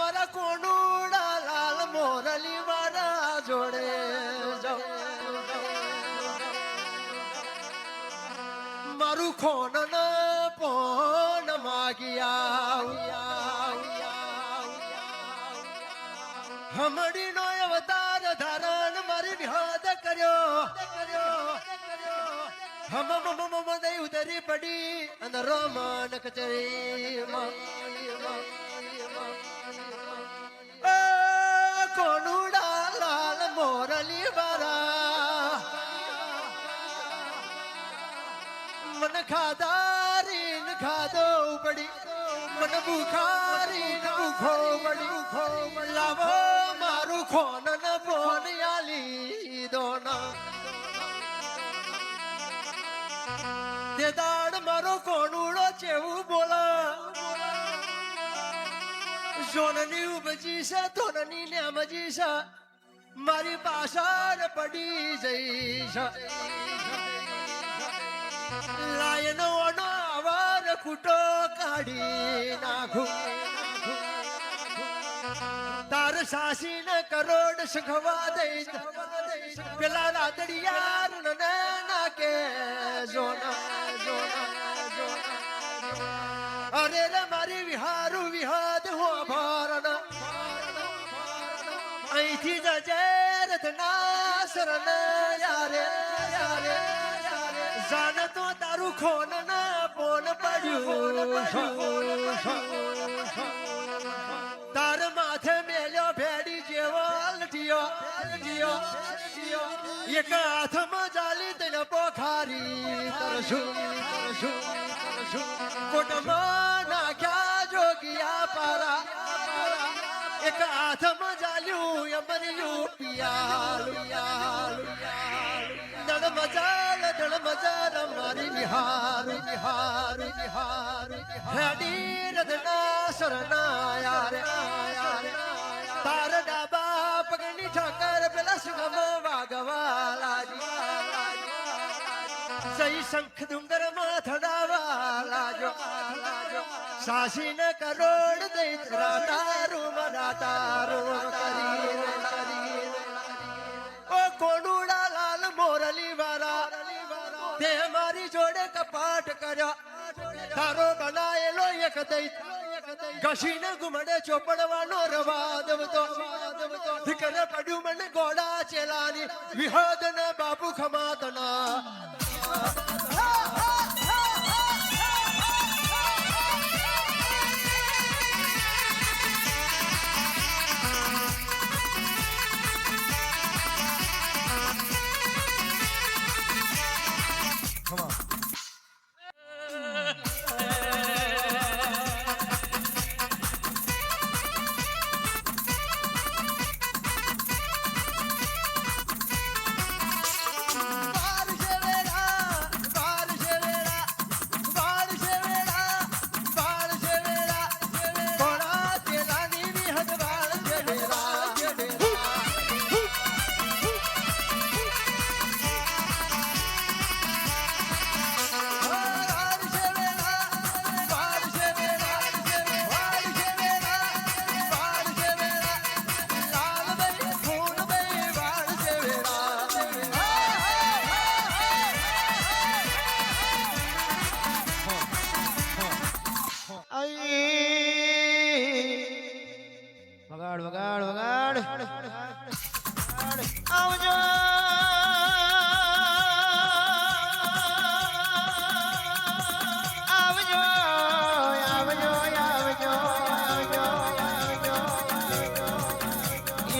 મારા કોનુડા લાલ મોરલી મારા જોડે મારું ખોન પોન માગિયા હમડી નો અવતાર ધારણ મારી વિહાદ કર્યો હમ દઈ ઉતરી પડી અને રોમન કચરી કોનુડા લાલ મોરલી વારા મન ખાદારીન ખાધો પડી મન બુખારીન ભૂખો પડી લાવો મારું ખોન ન ફોન આલી દોના તે દાડ મારો કોનુડો ચેવું બોલા સોનની ઉપજી છે ધોનની નેમજી છે મારી પાછળ પડી જઈ છે લાયનો અવાર કૂટો કાઢી નાખું તાર સાસીને કરોડ શખવા દઈ પેલા રાતડિયાર ને નાકે અરે રે મારી વિહારું વિહાદ હો ભારણ અહીંથી જજેર નાસરન યારે જાન તો તારું ખોન ના પોન પડ્યું તાર માથે મેલ્યો ભેડી જેવો લઠિયો એક હાથમાં જાલી તને પોખારી તરશું કોટમાં નાખ્યા જોગિયા પારા એક હાથમાં જાલ્યું યમનિયું પિયાલ દળ મજાલ મારી નિહાર હેડી રધના શરણાયા તાર ડાબા પગની ઠાકર પેલા સુગમ વાગવાલાજી સહી શંખ ડુંગર માં થડાવા લાજો સાસીને કરોડ દઈ રાતારું કરી ઓ કોનુડા લાલ મોરલી વાળા તે મારી જોડે કપાટ કર્યો તારો બનાયેલો એક દઈ ઘસીને ગુમડે ચોપડવાનો રવાદ દીકરે પડ્યું મને ગોડા ચેલાની વિહદ ને બાપુ ખમાતના વગાડ આવજો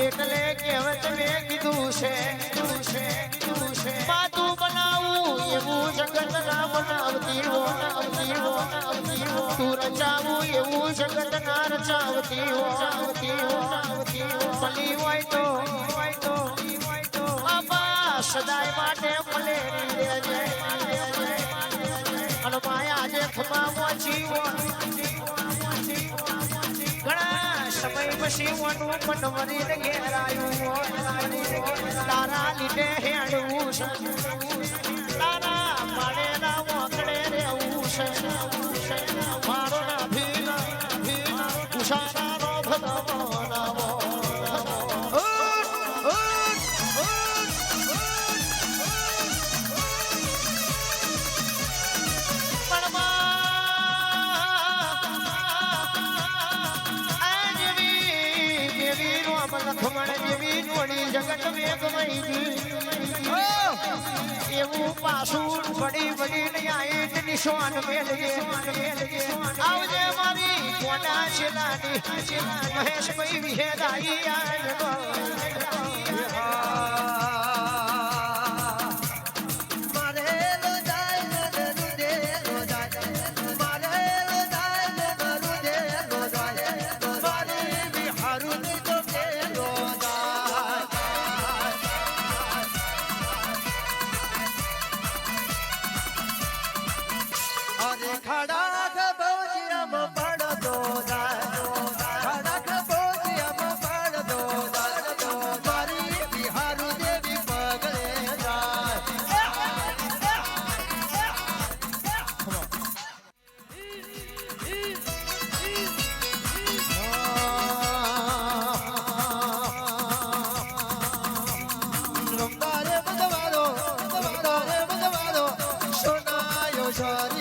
એકલે કહેવત મેં કીધું છે માતું બનાવું એવું જગત ના બનાવતી તું રચાવું એવું જગત ના રચાવતી ભલી હોય તો બાપા સદાય માટે ભલે અને માયા જે ખમામાં જીવો ઘણા સમય પછી મન મરીને ઘેરાયું તારા લીધે હેડવું છે તારા પાડેના મોકળે રહેવું છે મારો ના ભીના ઉષાના જગત મેં ગમાઈ એવું પાછું પડી પડી નહીં આઈ નિશાન મેલગે આવજે મારી કોના છેલાની મહેશ ભાઈ વિહેરાઈ સોનાયો